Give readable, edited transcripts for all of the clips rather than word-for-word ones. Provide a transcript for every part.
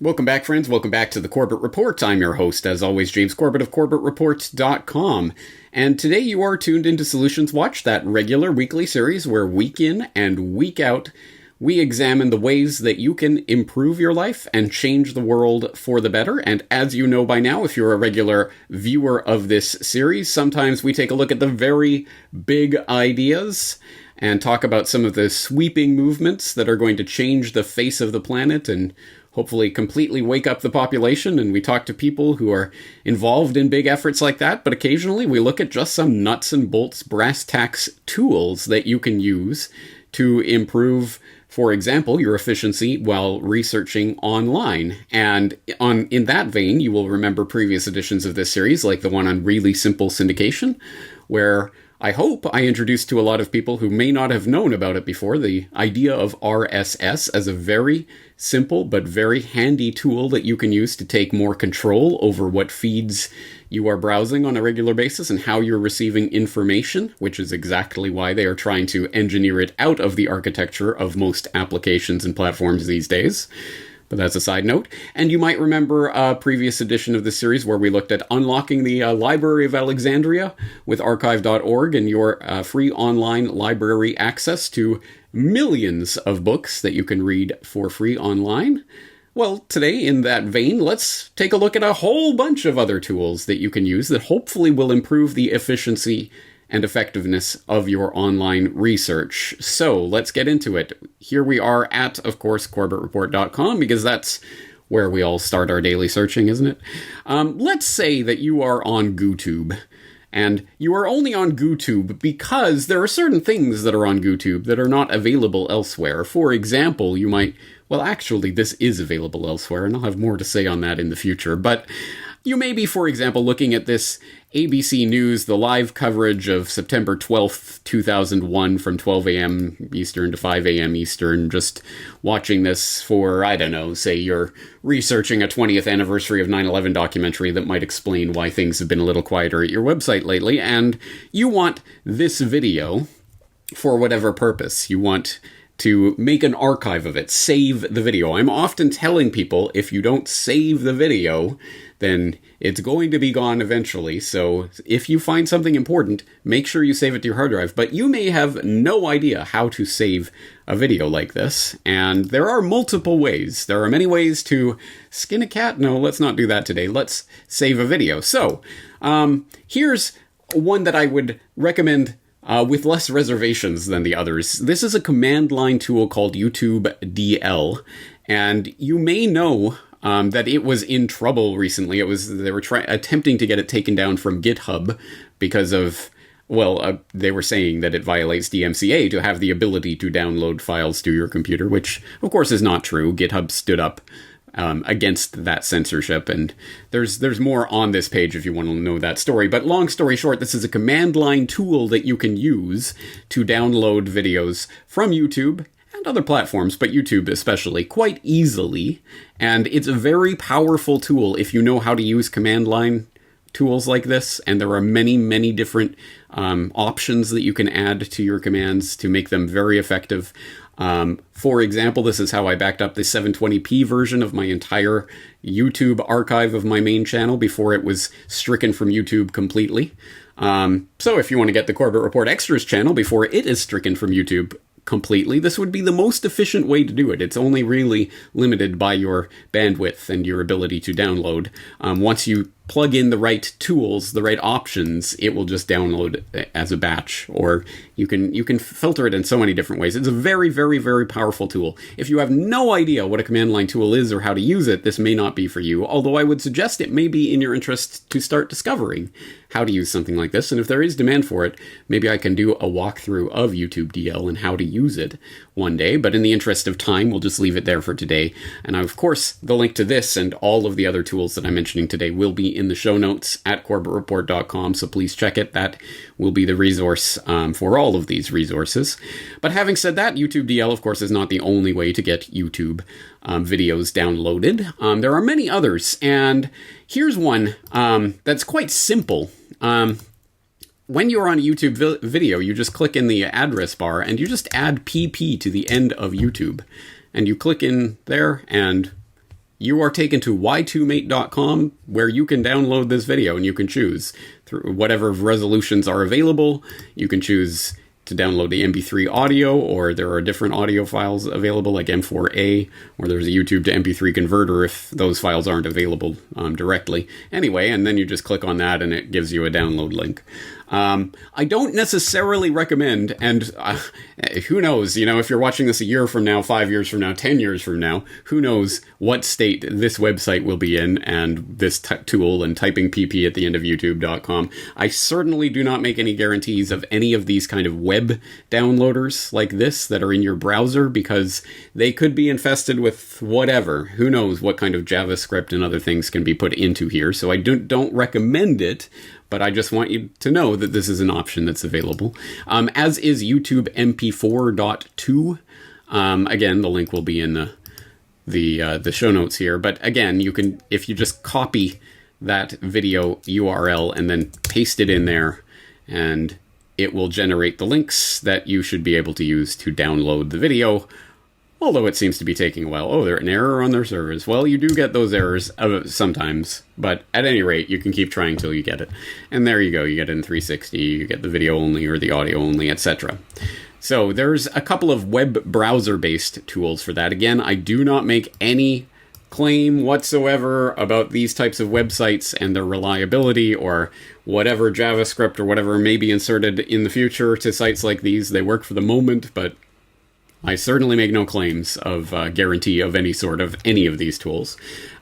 Welcome back, friends. Welcome back to the Corbett Report. I'm your host, as always, James Corbett of CorbettReport.com. And today you are tuned into Solutions Watch, that regular weekly series where week in and week out, we examine the ways that you can improve your life and change the world for the better. And as you know by now, if you're a regular viewer of this series, sometimes we take a look at the very big ideas and talk about some of the sweeping movements that are going to change the face of the planet and hopefully completely wake up the population. And we talk to people who are involved in big efforts like that, but occasionally we look at just some nuts and bolts, brass tacks tools that you can use to improve, for example, your efficiency while researching online. And in that vein, you will remember previous editions of this series, like the one on really simple syndication, where I hope I introduced to a lot of people who may not have known about it before the idea of RSS as a very simple but very handy tool that you can use to take more control over what feeds you are browsing on a regular basis and how you're receiving information, which is exactly why they are trying to engineer it out of the architecture of most applications and platforms these days. But that's a side note. And you might remember a previous edition of this series where we looked at unlocking the Library of Alexandria with archive.org and your free online library access to millions of books that you can read for free online. Well, today, in that vein, let's take a look at a whole bunch of other tools that you can use that hopefully will improve the efficiency and effectiveness of your online research. So let's get into it. Here we are at, of course, CorbettReport.com, because that's where we all start our daily searching, isn't it? Let's say that you are on GooTube, and you are only on GooTube because there are certain things that are on GooTube that are not available elsewhere. For example, you might, well, actually, this is available elsewhere, and I'll have more to say on that in the future, but you may be, for example, looking at this ABC News, the live coverage of September 12th, 2001 from 12 a.m. Eastern to 5 a.m. Eastern, just watching this for, I don't know, say you're researching a 20th anniversary of 9/11 documentary that might explain why things have been a little quieter at your website lately, and you want this video for whatever purpose. You want to make an archive of it, save the video. I'm often telling people if you don't save the video, then it's going to be gone eventually. So if you find something important, make sure you save it to your hard drive. But you may have no idea how to save a video like this. And there are multiple ways. There are many ways to skin a cat. No, let's not do that today. Let's save a video. So here's one that I would recommend with less reservations than the others. This is a command line tool called YouTube DL, and you may know that it was in trouble recently. They were attempting to get it taken down from GitHub because of, they were saying that it violates DMCA to have the ability to download files to your computer, which of course is not true. GitHub stood up against that censorship, and there's more on this page if you want to know that story. But long story short, this is a command line tool that you can use to download videos from YouTube and other platforms, but YouTube especially, quite easily. And it's a very powerful tool if you know how to use command line tools like this, and there are many, many different options that you can add to your commands to make them very effective. For example, this is how I backed up the 720p version of my entire YouTube archive of my main channel before it was stricken from YouTube completely. So if you want to get the Corbett Report Extras channel before it is stricken from YouTube completely, this would be the most efficient way to do it. It's only really limited by your bandwidth and your ability to download. Once you plug in the right tools, the right options, it will just download as a batch, or you can filter it in so many different ways. It's a very, very, very powerful tool. If you have no idea what a command line tool is or how to use it, this may not be for you, although I would suggest it may be in your interest to start discovering how to use something like this. And if there is demand for it, maybe I can do a walkthrough of YouTube DL and how to use it one day. But in the interest of time, we'll just leave it there for today. And of course, the link to this and all of the other tools that I'm mentioning today will be in the show notes at CorbettReport.com, so please check it. That will be the resource for all of these resources. But having said that, YouTube DL, of course, is not the only way to get YouTube videos downloaded. There are many others, and here's one that's quite simple. When you're on a YouTube video, you just click in the address bar, and you just add pp to the end of YouTube. And you click in there, and you are taken to y2mate.com, where you can download this video, and you can choose through whatever resolutions are available. You can choose to download the MP3 audio, or there are different audio files available like M4A, or there's a YouTube to MP3 converter if those files aren't available directly. Anyway, and then you just click on that and it gives you a download link. I don't necessarily recommend, and who knows, if you're watching this a year from now, 5 years from now, 10 years from now, who knows what state this website will be in, and this tool, and typing pp at the end of youtube.com. I certainly do not make any guarantees of any of these kind of web downloaders like this that are in your browser, because they could be infested with whatever. Who knows what kind of JavaScript and other things can be put into here, so I don't recommend it. But I just want you to know that this is an option that's available, as is YouTube MP4.2. Again, the link will be in the show notes here. But again, you can, if you just copy that video URL and then paste it in there, and it will generate the links that you should be able to use to download the video. Although it seems to be taking a while. Oh, there's an error on their servers. Well, you do get those errors sometimes, but at any rate, you can keep trying till you get it. And there you go. You get it in 360, you get the video only or the audio only, etc. So there's a couple of web browser-based tools for that. Again, I do not make any claim whatsoever about these types of websites and their reliability, or whatever JavaScript or whatever may be inserted in the future to sites like these. They work for the moment, but I certainly make no claims of guarantee of any sort of any of these tools.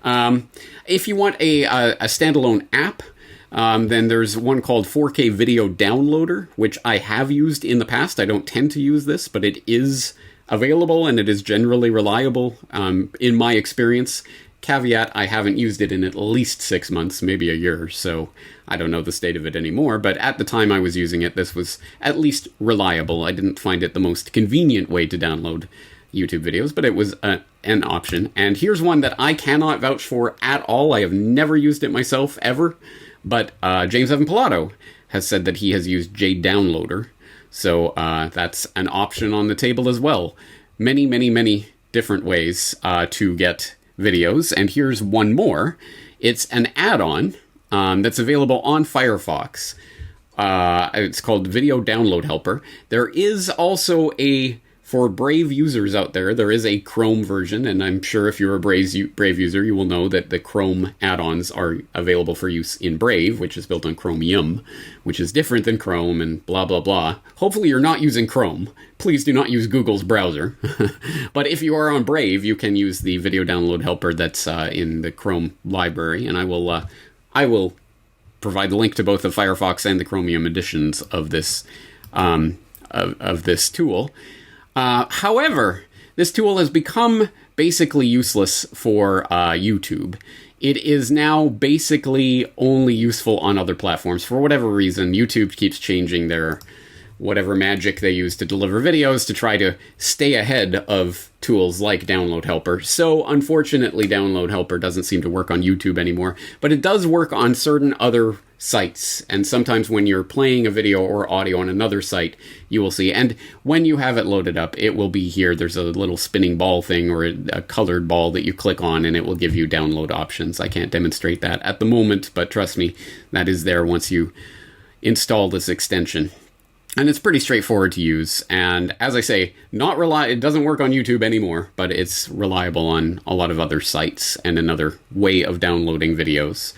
If you want a standalone app, then there's one called 4K Video Downloader, which I have used in the past. I don't tend to use this, but it is available and it is generally reliable in my experience. Caveat, I haven't used it in at least 6 months, maybe a year, so I don't know the state of it anymore, but at the time I was using it, this was at least reliable. I didn't find it the most convenient way to download YouTube videos, but it was an option. And here's one that I cannot vouch for at all. I have never used it myself, ever, but James Evan Pilato has said that he has used JDownloader, so that's an option on the table as well. Many, many, many different ways to get videos, and here's one more. It's an add-on that's available on Firefox. It's called Video Download Helper. There is also for Brave users out there, there is a Chrome version, and I'm sure if you're a Brave user, you will know that the Chrome add-ons are available for use in Brave, which is built on Chromium, which is different than Chrome and blah, blah, blah. Hopefully you're not using Chrome. Please do not use Google's browser. But if you are on Brave, you can use the Video Download Helper that's in the Chrome library, and I will provide the link to both the Firefox and the Chromium editions of this tool. However, this tool has become basically useless for YouTube. It is now basically only useful on other platforms. For whatever reason, YouTube keeps changing their whatever magic they use to deliver videos to try to stay ahead of tools like Download Helper. So, unfortunately, Download Helper doesn't seem to work on YouTube anymore, but it does work on certain other sites. And sometimes when you're playing a video or audio on another site, you will see. And when you have it loaded up, it will be here. There's a little spinning ball thing or a colored ball that you click on, and it will give you download options. I can't demonstrate that at the moment, but trust me, that is there once you install this extension. And it's pretty straightforward to use. And as I say, it doesn't work on YouTube anymore, but it's reliable on a lot of other sites and another way of downloading videos.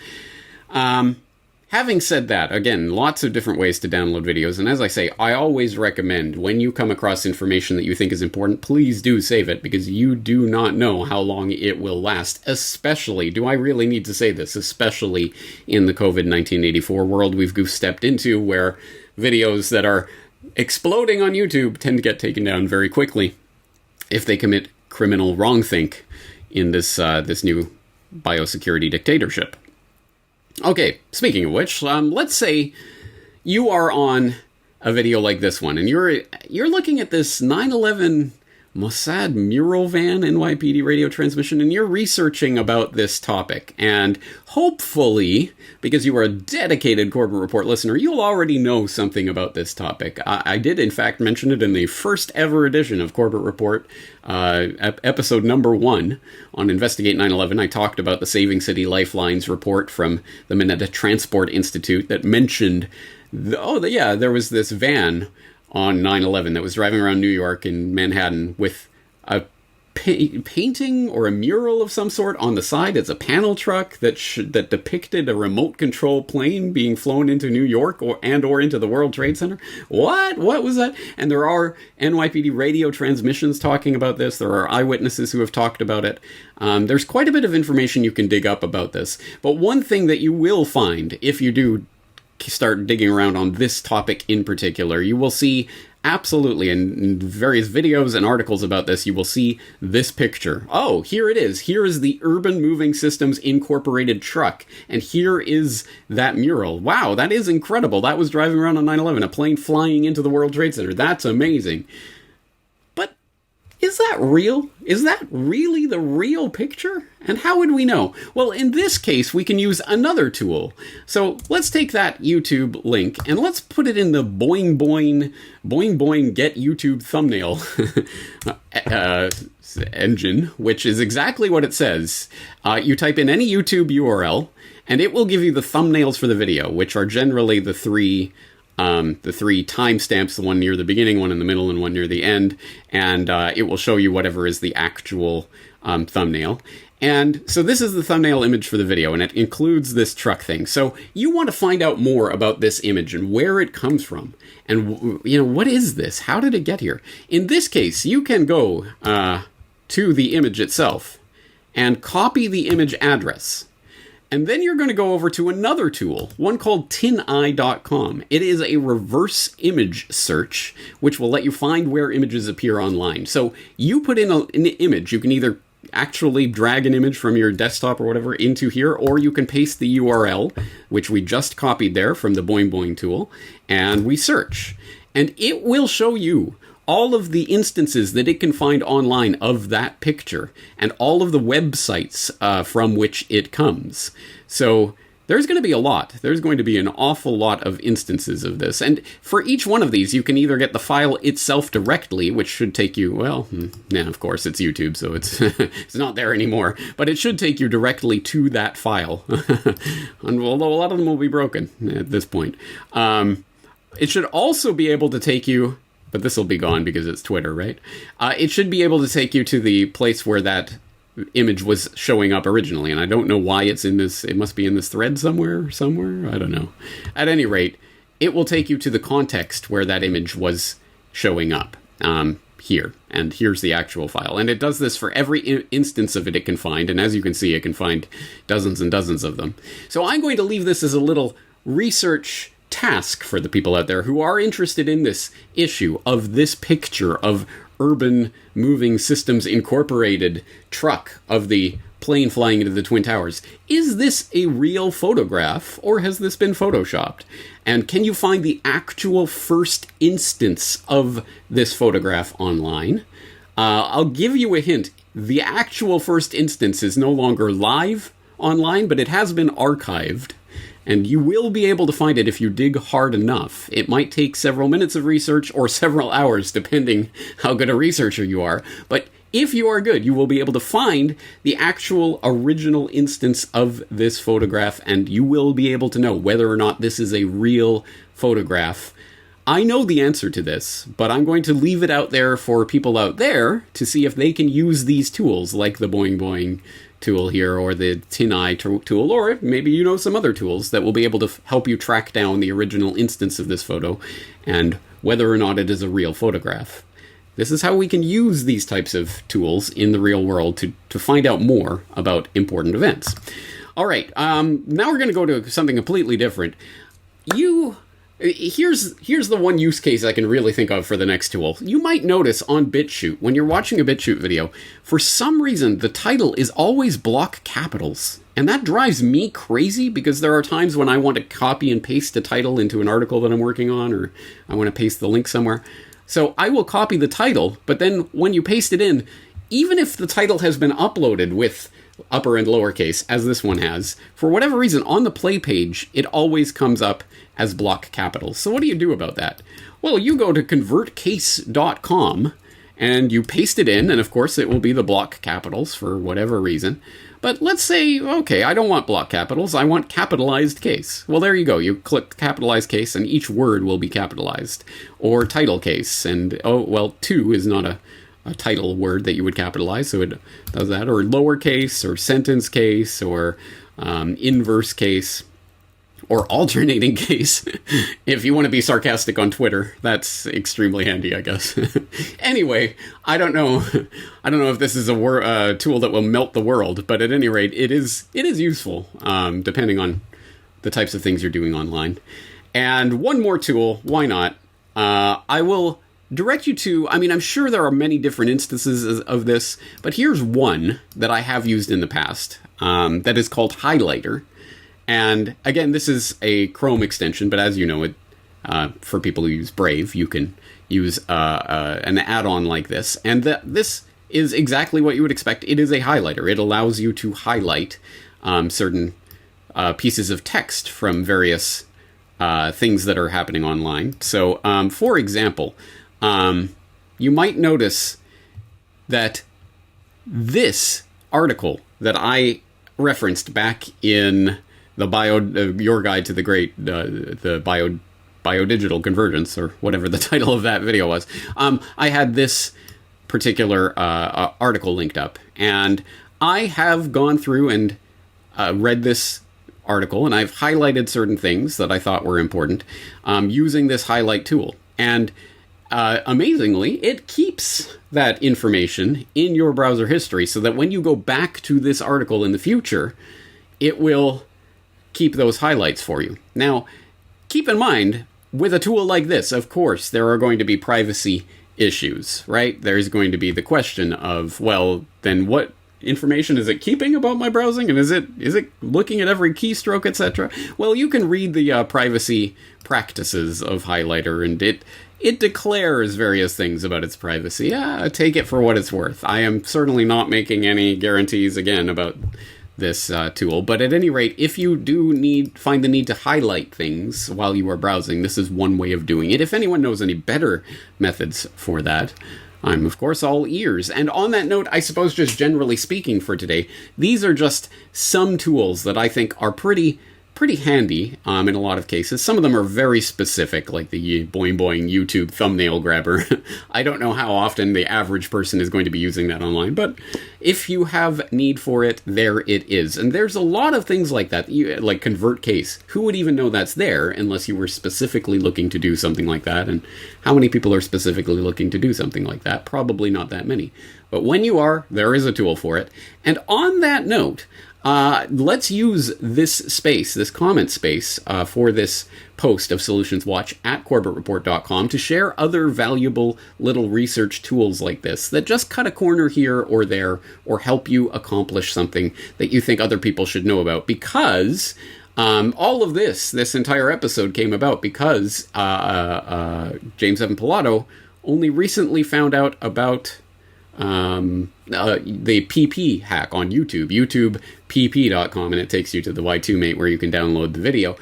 Having said that, again, lots of different ways to download videos. And as I say, I always recommend when you come across information that you think is important, please do save it, because you do not know how long it will last. Especially, do I really need to say this, especially in the COVID-1984 world we've stepped into, where videos that are exploding on YouTube tend to get taken down very quickly if they commit criminal wrongthink in this new biosecurity dictatorship. Okay, speaking of which, let's say you are on a video like this one, and you're looking at this 9/11 Mossad mural van NYPD radio transmission, and you're researching about this topic. And hopefully, because you are a dedicated Corbett Report listener, you'll already know something about this topic. I did, in fact, mention it in the first ever edition of Corbett Report, episode number 1 on Investigate 9/11. I talked about the Saving City Lifelines report from the Minetta Transport Institute that mentioned, there was this van on 9/11 that was driving around New York in Manhattan with a painting or a mural of some sort on the side. It's a panel truck that depicted a remote control plane being flown into New York or into the World Trade Center. What was that? And there are NYPD radio transmissions talking about this. There are eyewitnesses who have talked about it. There's quite a bit of information you can dig up about this. But one thing that you will find if you do start digging around on this topic in particular, you will see absolutely in various videos and articles about this, you will see this picture. Oh, here it is. Here is the Urban Moving Systems Incorporated truck. And here is that mural. Wow, that is incredible. That was driving around on 9/11, a plane flying into the World Trade Center. That's amazing. But is that real? Is that really the real picture? And how would we know? Well, in this case, we can use another tool. So let's take that YouTube link and let's put it in the boing boing get YouTube thumbnail engine, which is exactly what it says. You type in any YouTube URL and it will give you the thumbnails for the video, which are generally the three timestamps, the one near the beginning, one in the middle, and one near the end, and it will show you whatever is the actual thumbnail. And so this is the thumbnail image for the video, and it includes this truck thing. So you want to find out more about this image and where it comes from, and what is this? How did it get here? In this case, you can go to the image itself and copy the image address. And then you're going to go over to another tool, one called tineye.com. It is a reverse image search, which will let you find where images appear online. So you put in an image. You can either actually drag an image from your desktop or whatever into here, or you can paste the URL, which we just copied there from the Boing Boing tool, and we search. And it will show you all of the instances that it can find online of that picture and all of the websites from which it comes. So there's going to be a lot. There's going to be an awful lot of instances of this. And for each one of these, you can either get the file itself directly, which should take you, of course, it's YouTube, so it's it's not there anymore. But it should take you directly to that file. And although a lot of them will be broken at this point. It should also be able to take you, but this will be gone because it's Twitter, right? It should be able to take you to the place where that image was showing up originally, and I don't know why it's in this. It must be in this thread somewhere. I don't know. At any rate, it will take you to the context where that image was showing up here, and here's the actual file. And it does this for every instance of it can find, and as you can see, it can find dozens and dozens of them. So I'm going to leave this as a little research task for the people out there who are interested in this issue of this picture of Urban Moving Systems Incorporated truck of the plane flying into the Twin Towers. Is this a real photograph, or has this been photoshopped? And can you find the actual first instance of this photograph online? I'll give you a hint. The actual first instance is no longer live online, but it has been archived. And you will be able to find it if you dig hard enough. It might take several minutes of research or several hours, depending how good a researcher you are. But if you are good, you will be able to find the actual original instance of this photograph, and you will be able to know whether or not this is a real photograph. I know the answer to this, but I'm going to leave it out there for people out there to see if they can use these tools, like the Boing Boing tool here, or the TinEye tool, or maybe you know some other tools that will be able to help you track down the original instance of this photo and whether or not it is a real photograph. This is how we can use these types of tools in the real world to find out more about important events. All right, now we're going to go to something completely different. Here's the one use case I can really think of for the next tool. You might notice on BitChute, when you're watching a BitChute video, for some reason the title is always block capitals. And that drives me crazy because there are times when I want to copy and paste a title into an article that I'm working on, or I want to paste the link somewhere. So I will copy the title, but then when you paste it in, even if the title has been uploaded with upper and lowercase, as this one has, for whatever reason, on the play page, it always comes up as block capitals. So what do you do about that? Well, you go to convertcase.com, and you paste it in, and of course it will be the block capitals for whatever reason. But let's say, okay, I don't want block capitals, I want capitalized case. Well, there you go. You click capitalized case, and each word will be capitalized. Or title case, and, oh, well, to is not a title word that you would capitalize, so it does that. Or lowercase, or sentence case, or inverse case, or alternating case. If you want to be sarcastic on Twitter, that's extremely handy, I guess. Anyway, I don't know if this is a tool that will melt the world, but at any rate, it is useful, depending on the types of things you're doing online. And one more tool, why not? I will direct you to, I'm sure there are many different instances of this, but here's one that I have used in the past, that is called Highlighter. And again, this is a Chrome extension, but as you know, for people who use Brave, you can use an add-on like this. And this is exactly what you would expect. It is a highlighter. It allows you to highlight certain pieces of text from various things that are happening online. So, for example, you might notice that this article that I referenced back in the your guide to the great biodigital convergence, or whatever the title of that video was. I had this particular article linked up, and I have gone through and read this article, and I've highlighted certain things that I thought were important using this highlight tool. And amazingly, it keeps that information in your browser history, so that when you go back to this article in the future, it will keep those highlights for you. Now, keep in mind, with a tool like this, of course, there are going to be privacy issues, right? There's going to be the question of, well, then what information is it keeping about my browsing? And is it looking at every keystroke, etc.? Well, you can read the privacy practices of Highlighter, and it declares various things about its privacy. Take it for what it's worth. I am certainly not making any guarantees, again, about this tool, but at any rate, if you do find the need to highlight things while you are browsing, this is one way of doing it. If anyone knows any better methods for that, I'm of course all ears. And on that note, I suppose just generally speaking for today, these are just some tools that I think are pretty handy in a lot of cases. Some of them are very specific, like the Boing Boing YouTube thumbnail grabber. I don't know how often the average person is going to be using that online, but if you have need for it, there it is. And there's a lot of things like that, like convert case. Who would even know that's there unless you were specifically looking to do something like that? And how many people are specifically looking to do something like that? Probably not that many. But when you are, there is a tool for it. And on that note, let's use this comment space, for this post of Solutions Watch at CorbettReport.com to share other valuable little research tools like this that just cut a corner here or there, or help you accomplish something that you think other people should know about. Because all of this entire episode came about because James Evan Pilato only recently found out about the PP hack on YouTube, pp.com, and it takes you to the Y2Mate where you can download the video.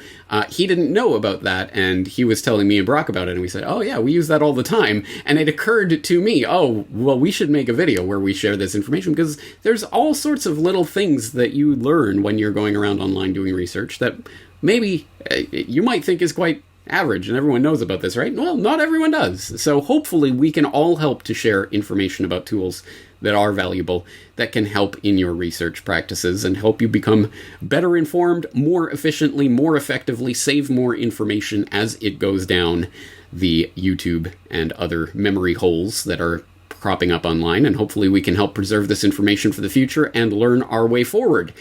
He didn't know about that, and he was telling me and Brock about it, and we said, oh yeah, we use that all the time. And it occurred to me, oh, well, we should make a video where we share this information, because there's all sorts of little things that you learn when you're going around online doing research that maybe you might think is quite average, and everyone knows about this, right? Well, not everyone does. So hopefully we can all help to share information about tools that are valuable, that can help in your research practices and help you become better informed, more efficiently, more effectively, save more information as it goes down the YouTube and other memory holes that are cropping up online. And hopefully we can help preserve this information for the future and learn our way forward.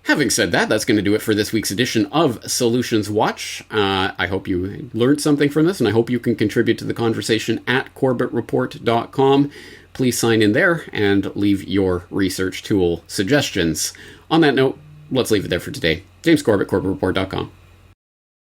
Having said that, that's going to do it for this week's edition of Solutions Watch. I hope you learned something from this, and I hope you can contribute to the conversation at CorbettReport.com. Please sign in there and leave your research tool suggestions. On that note, let's leave it there for today. James Corbett, CorbettReport.com.